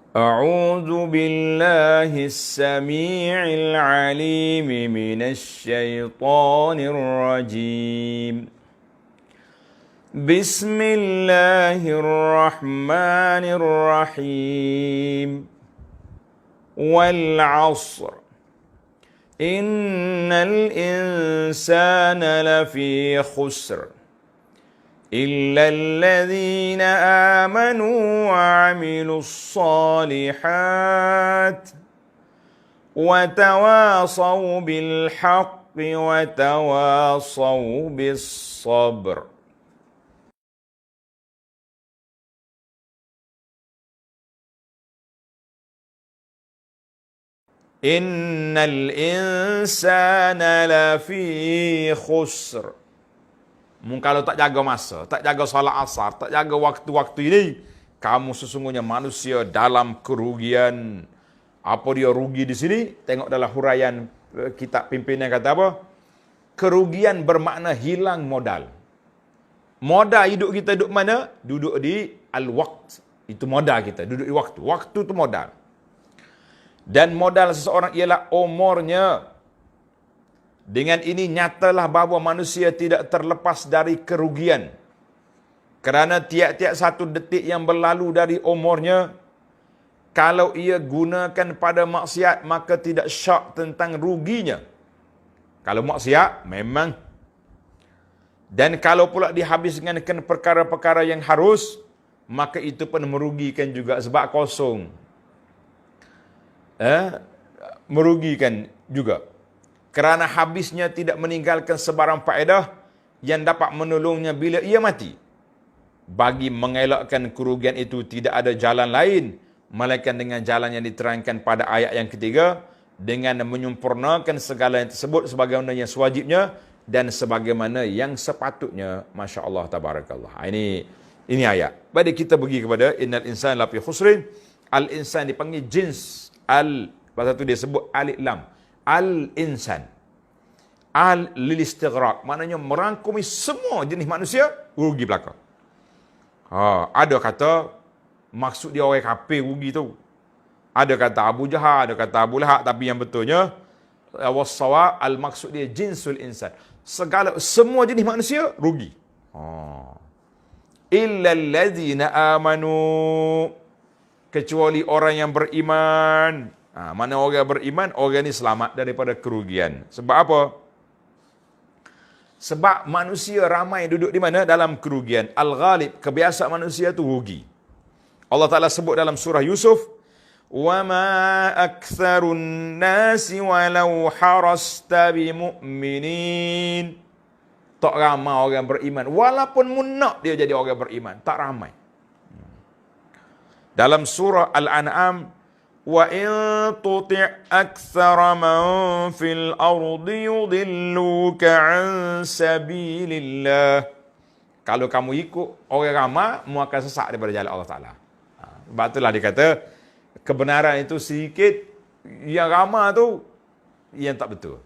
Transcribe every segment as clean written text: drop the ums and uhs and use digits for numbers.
أعوذ بالله السميع العليم من الشيطان الرجيم بسم الله الرحمن الرحيم والعصر إن الإنسان لفي خسر إلا الذين آمنوا وعملوا الصالحات وتواصوا بالحق وتواصوا بالصبر. Innal insana lafi khusr. Kalau tak jaga masa, tak jaga solat asar, tak jaga waktu-waktu ini, kamu sesungguhnya manusia dalam kerugian. Apa dia rugi di sini? Tengok dalam huraian kitab pimpinan kata apa? Kerugian bermakna hilang modal. Modal hidup kita duduk mana? Duduk di al-waqt. Itu modal kita, duduk di waktu. Waktu itu modal. Dan modal seseorang ialah umurnya. Dengan ini nyatalah bahawa manusia tidak terlepas dari kerugian. Kerana tiap-tiap satu detik yang berlalu dari umurnya, kalau ia gunakan pada maksiat, maka tidak syak tentang ruginya. Kalau maksiat, memang. Dan kalau pula dihabiskan dengan perkara-perkara yang harus, maka itu pun merugikan juga sebab kosong. Merugikan juga. Kerana habisnya tidak meninggalkan sebarang faedah yang dapat menolongnya bila ia mati. Bagi mengelakkan kerugian itu tidak ada jalan lain melainkan dengan jalan yang diterangkan pada ayat yang ketiga, dengan menyempurnakan segala yang tersebut sebagaimana yang sewajibnya dan sebagaimana yang sepatutnya. Masya Allah, tabarakallah. Ini ayat. Baik, kita pergi kepada innal insan lafi khusrin. Al-insan dipanggil jins. Pasal tu dia sebut alif lam. Al-insan. Al-lil-istighraq. Maknanya merangkumi semua jenis manusia, rugi belaka. Ada kata, maksud dia orang kafir rugi tu. Ada kata Abu Jahal, ada kata Abu Lahab. Tapi yang betulnya, was-sawab, al-maksud dia jinsul insan. Semua jenis manusia, rugi. Illa allazina amanu. Kecuali orang yang beriman. Mana orang beriman, orang ni selamat daripada kerugian. Sebab apa? Sebab manusia ramai duduk di mana? Dalam kerugian. Al-ghalib, kebiasaan manusia tu rugi. Allah Ta'ala sebut dalam surah Yusuf, وَمَا أَكْثَرُ النَّاسِ وَلَوْ حَرَسْتَ بِمُؤْمِنِينَ. Tak ramai orang beriman. Walaupun munak dia jadi orang beriman, tak ramai. Dalam surah Al-An'am, وَإِن تُطِعْ أَكْثَرَ مَنْ فِي الْأَرْضِ يُضِلُّوكَ عَنْ سَبِيلِ اللَّهِ. Kalau kamu ikut orang ramai, mu akan sesat daripada jalan Allah Ta'ala. Sebab itulah dia kata, kebenaran itu sedikit, yang ramai tu, yang tak betul.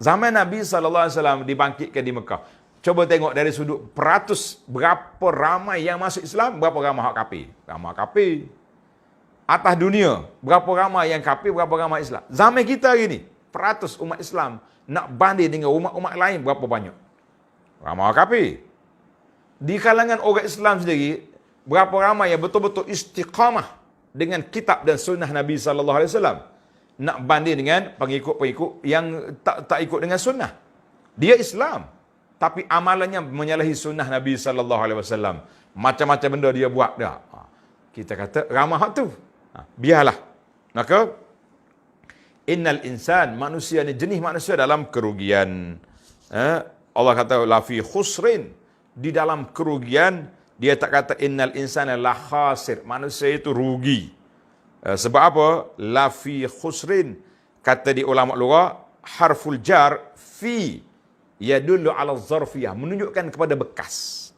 Zaman Nabi SAW dibangkitkan di Mekah. Coba tengok dari sudut peratus, berapa ramai yang masuk Islam, berapa ramai hak kafir. Ramai kafir. Atas dunia, berapa ramai yang kafir, berapa ramai Islam. Zaman kita hari ni, peratus umat Islam, nak banding dengan umat-umat lain, berapa banyak? Ramai kafir. Di kalangan orang Islam sendiri, berapa ramai yang betul-betul istiqamah dengan kitab dan sunnah Nabi SAW. Nak banding dengan pengikut-pengikut yang tak ikut dengan sunnah. Dia Islam, tapi amalannya menyalahi sunnah Nabi SAW. Macam-macam benda dia buat dah. Kita kata ramah tu. Biarlah. Maka innal insan, manusia ni, jenis manusia dalam kerugian. Allah kata lafi khusrin, di dalam kerugian. Dia tak kata innal insana la khasir, manusia itu rugi. Sebab apa? Lafi khusrin, kata di ulama lughah, harful jar fi yadullu ala zarfiyah, menunjukkan kepada bekas.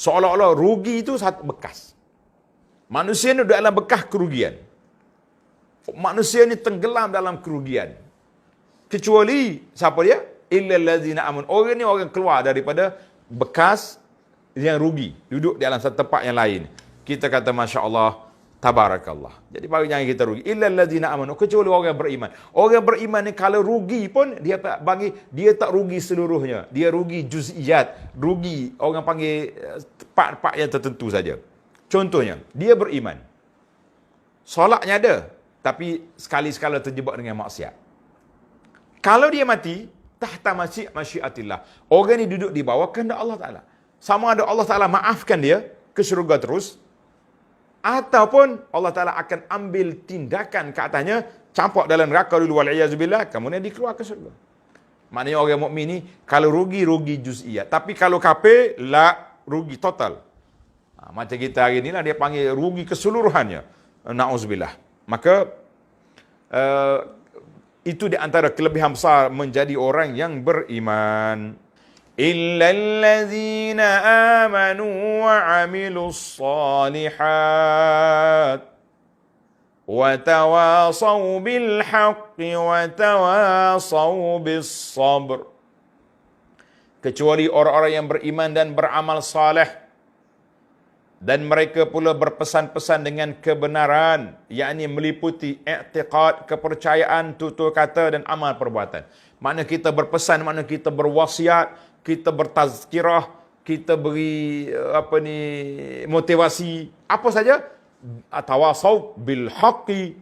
Seolah-olah rugi itu satu bekas. Manusia ni dalam bekas kerugian. Manusia ni tenggelam dalam kerugian. Kecuali siapa dia? Illal ladzina amun. Orang ni orang keluar daripada bekas yang rugi, duduk di dalam satu tempat yang lain. Kita kata Masya Allah, Tabarakallah. Jadi bagi jangan kita rugi. Illal ladzina amanu, kecuali orang yang beriman. Orang yang beriman ni kalau rugi pun dia tak rugi seluruhnya. Dia rugi juz'iyat, rugi orang panggil part-part yang tertentu saja. Contohnya, dia beriman. Solatnya ada, tapi sekali-sekala terjebak dengan maksiat. Kalau dia mati, tahta masyiatillah. Orang ni duduk di bawah kehendak Allah Ta'ala. Sama ada Allah Ta'ala maafkan dia ke syurga terus, ataupun Allah Ta'ala akan ambil tindakan ke atasnya, campak dalam neraka dulu, wal'iyazubillah, kemudian dikeluarkan ke syurga. Maknanya orang mukmin ni, kalau rugi juz'iyat. Tapi kalau kafir, rugi total. Macam kita hari ni lah, dia panggil rugi keseluruhannya. Na'uzubillah. Maka, itu di antara kelebihan besar menjadi orang yang beriman. Illal ladzina amanu wa 'amilus shalihat wa tawasaw bil haqqi wa tawasaw bis sabr. Kecuali orang-orang yang beriman dan beramal saleh, dan mereka pula berpesan-pesan dengan kebenaran, yakni meliputi i'tiqad, kepercayaan, tutur kata dan amal perbuatan. Makna kita berpesan, makna kita berwasiat, kita bertazkirah, kita beri motivasi, apa saja, tawasaw bil haqqi,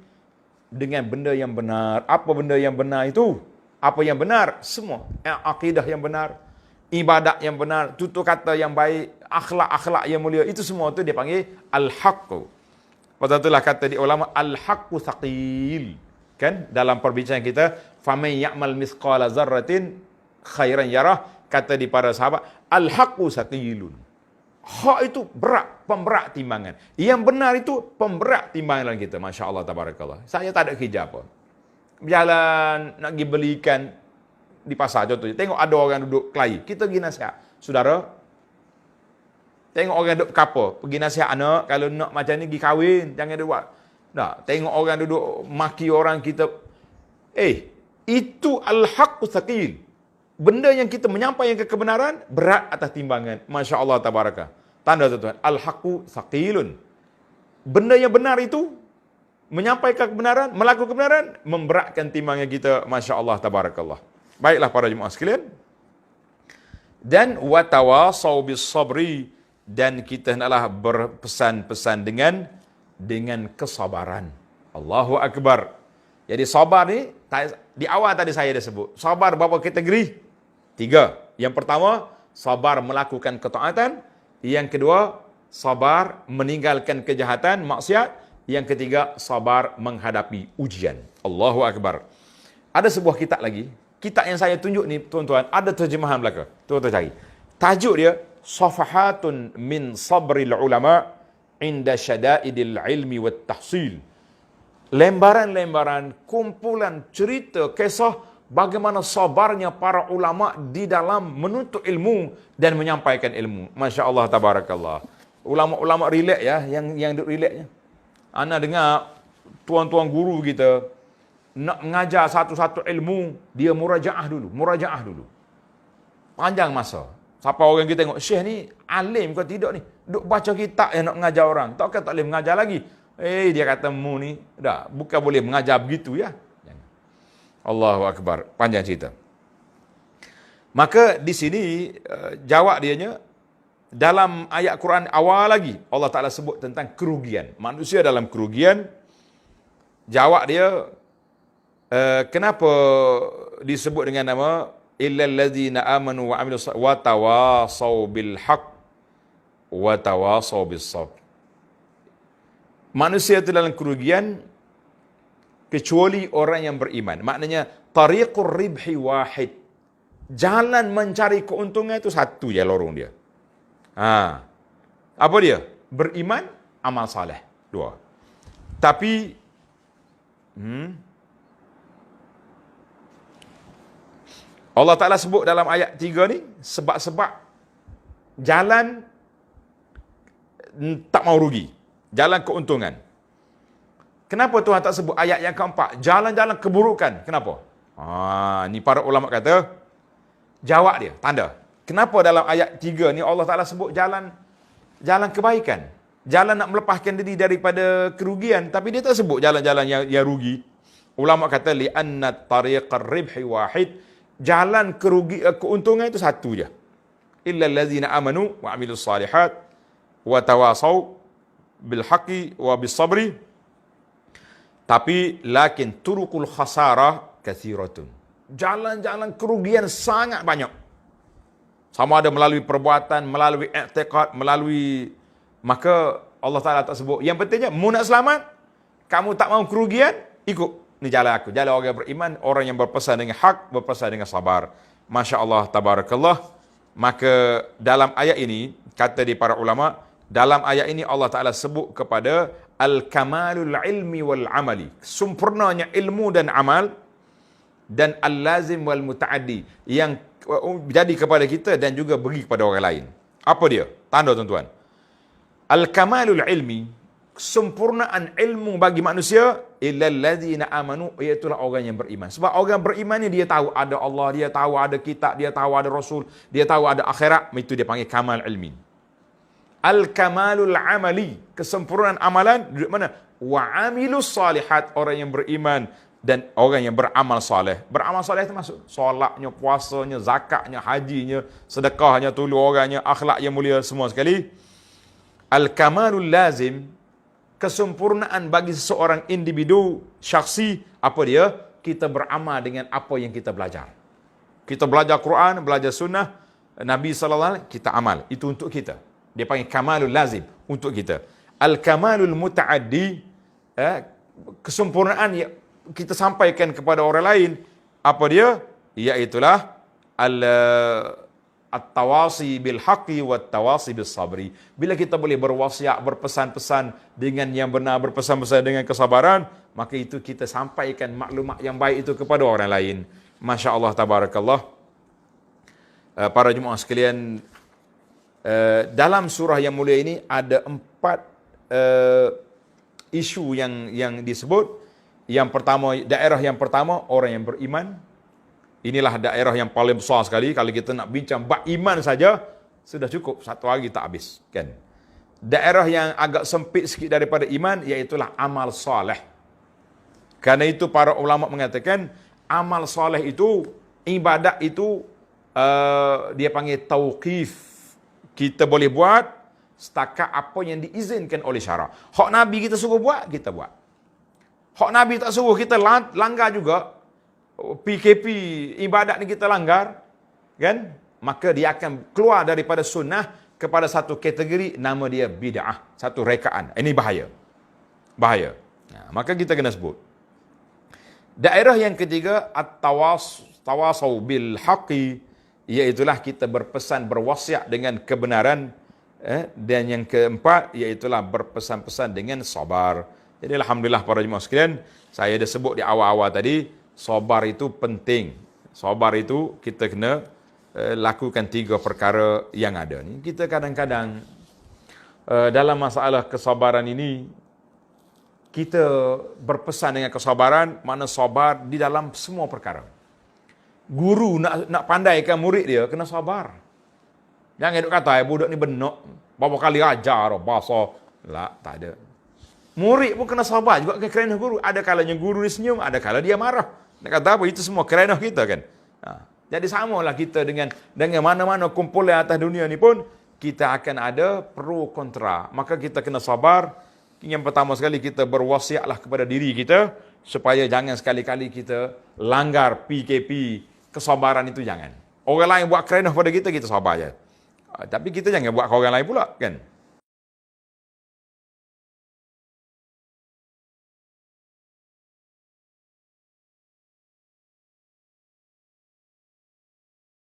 dengan benda yang benar. Apa benda yang benar itu? Apa yang benar? Semua. Akidah yang benar, ibadat yang benar, tutur kata yang baik, akhlak-akhlak yang mulia, itu semua tu dia panggil al-haqqu. Pasal itulah kata di ulama, al-haqqu thaqil. Kan dalam perbincangan kita, faman ya'mal mithqala zarratin khairan yarah, kata di para sahabat, al-haqqu thaqilun. Hak itu berat, pemberat timbangan. Yang benar itu pemberat timbangan kita. Masya Allah, tabarakallah. Saya tak ada kerja apa. Berjalan nak pergi belikan di pasar contohnya. Tengok ada orang duduk kelahi, kita pergi nasihat. Saudara, tengok orang duduk kapal, pergi nasihat anak, kalau nak macam ni pergi kahwin, jangan dia buat. Tak, tengok orang duduk maki orang, kita itu al-haqqu thaqil. Benda yang kita menyampaikan kebenaran berat atas timbangan. Masya Allah, tabaraka. Tanda tuan-tuan, al-haqqu thaqilun. Benda yang benar itu, menyampaikan kebenaran, melakukan kebenaran, memberatkan timbangan kita. Masya Allah, tabarakallah. Baiklah para jemaah sekalian. Dan watawasaw bis sabri, dan kita hendaklah berpesan-pesan dengan kesabaran. Allahu akbar. Jadi sabar ni di awal tadi saya dah sebut. Sabar berapa kategori? 3. Yang pertama, sabar melakukan ketaatan. Yang kedua, sabar meninggalkan kejahatan, maksiat. Yang ketiga, sabar menghadapi ujian. Allahu akbar. Ada sebuah kitab lagi. Kitab yang saya tunjuk ni, tuan-tuan, ada terjemahan belaka. Tuan-tuan cari. Tajuk dia, Safahatun min sabril ulama inda syada'idil ilmi wat tahsil. Lembaran-lembaran, kumpulan cerita, kisah bagaimana sabarnya para ulama di dalam menuntut ilmu dan menyampaikan ilmu. Masya Allah, tabarakallah. Ulama-ulama relax ya, yang duduk relaxnya. Ana dengar tuan-tuan guru kita nak mengajar satu-satu ilmu, dia murajaah dulu. Panjang masa. Siapa orang kita tengok, syekh ni alim ke tidak ni? Duk baca kitab yang nak mengajar orang. Takkan tak boleh mengajar lagi. Dia kata mu ni, bukan boleh mengajar begitu ya. Allahu akbar. Panjang cerita. Maka di sini jawab dianya, dalam ayat Quran awal lagi, Allah Ta'ala sebut tentang kerugian. Manusia dalam kerugian. Jawab dia, kenapa disebut dengan nama illal ladzina amanu wa amilus wa tawasaw bil haqq wa tawasaw bis sabr. Manusia itu dalam kerugian kecuali orang yang beriman. Maknanya tariqur ribhi wahid. Jalan mencari keuntungan itu satu je lorong dia. Apa dia? Beriman, amal saleh. 2. Tapi Allah Ta'ala sebut dalam ayat 3 ni, sebab-sebab jalan tak mau rugi. Jalan keuntungan. Kenapa Tuhan tak sebut ayat yang keempat? Jalan-jalan keburukan. Kenapa? Ni para ulama kata, jawab dia, tanda. Kenapa dalam ayat 3 ni Allah Ta'ala sebut jalan kebaikan? jalan nak melepaskan diri daripada kerugian, tapi dia tak sebut jalan-jalan yang rugi. Ulama kata li'anna tariqar ribhi wahid, jalan keuntungan itu satu je. Illa allazina amanu wa amilus salihat wa tawasau bil haqqi wa bis sabri. Tapi lakin turuqul khasarah kathiratun. Jalan-jalan kerugian sangat banyak. Sama ada melalui perbuatan, melalui i'tiqad, melalui, maka Allah Ta'ala tak sebut. Yang pentingnya, mu nak selamat, kamu tak mahu kerugian, ikut. Ini jalan aku. Jalan orang yang beriman, orang yang berpesan dengan hak, berpesan dengan sabar. Masya Allah, tabarakallah. Maka dalam ayat ini, kata di para ulama, dalam ayat ini Allah Ta'ala sebut kepada al-kamalul ilmi wal amali. Sempurnanya ilmu dan amal, dan al-lazim wal muta'addi, yang jadi kepada kita dan juga beri kepada orang lain. Apa dia? Tanda tuan-tuan. Al-kamalul ilmi, kesempurnaan ilmu bagi manusia, illal ladzina amanu, iaitulah orang yang beriman. Sebab orang beriman ni dia tahu ada Allah, dia tahu ada kitab, dia tahu ada rasul, dia tahu ada akhirat, itu dia panggil kamal ilmi. Al-kamalul amali, kesempurnaan amalan duduk mana? Wa amilus salihat, orang yang beriman dan orang yang beramal soleh. Beramal soleh itu masuk solatnya, puasanya, zakatnya, hajinya, sedekahnya, tolong orangnya, akhlak yang mulia, semua sekali. Al-kamalul lazim, kesempurnaan bagi seseorang individu, syakhsi, apa dia? Kita beramal dengan apa yang kita belajar. Kita belajar Quran, belajar sunnah Nabi SAW, kita amal. Itu untuk kita. Dia panggil kamalul lazim, untuk kita. Al-kamalul muta'addi, kesempurnaan yang kita sampaikan kepada orang lain, apa dia? Iaitulah at-tawasi bil haqqi wat tawasi bis sabri. Bila kita boleh berwasiat, berpesan-pesan dengan yang benar, berpesan-pesan dengan kesabaran, maka itu kita sampaikan maklumat yang baik itu kepada orang lain. Masya Allah, tabarakallah. Para jemaah sekalian, dalam surah yang mulia ini ada 4 isu yang disebut. Yang pertama, daerah yang pertama, orang yang beriman. Inilah daerah yang paling besar sekali. Kalau kita nak bincang bab iman saja, sudah cukup, satu hari tak habis, kan? Daerah yang agak sempit sikit daripada iman, iaitulah amal soleh. Karena itu para ulama mengatakan, amal soleh itu, ibadat itu, dia panggil tauqif. Kita boleh buat setakat apa yang diizinkan oleh syarak. Hak Nabi kita suruh buat, kita buat. Hak Nabi tak suruh, kita langgar juga. PKP, ibadat ni kita langgar, kan? Maka dia akan keluar daripada sunnah kepada satu kategori, nama dia bid'ah, satu rekaan. Ini bahaya. Bahaya. Maka kita kena sebut. Daerah yang ketiga, at-tawasau bil haqqi, iaitulah kita berpesan, berwasiat dengan kebenaran. Dan yang keempat, iaitulah berpesan-pesan dengan sabar. Jadi alhamdulillah para jemaah sekalian, saya dah sebut di awal-awal tadi, sabar itu penting. Sabar itu kita kena lakukan 3 perkara yang ada. Kita kadang-kadang dalam masalah kesabaran ini, kita berpesan dengan kesabaran, mana sabar di dalam semua perkara. Guru nak pandaikan murid dia, kena sabar. Jangan duk kata, budak ni benak, berapa kali ajar, bahasa. Lah, tak ada. Murid pun kena sabar juga kerana guru. Ada kalanya guru ni senyum, ada kala dia marah. Nak kata apa? Itu semua kerana kita, kan? Jadi samalah kita dengan mana-mana kumpulan atas dunia ni pun, kita akan ada pro kontra. Maka kita kena sabar. Yang pertama sekali, kita berwasiatlah kepada diri kita, supaya jangan sekali-kali kita langgar PKP, kesabaran itu jangan. Orang lain buat kerana pada kita, kita sabar je. Tapi kita jangan buat ke orang lain pula, kan?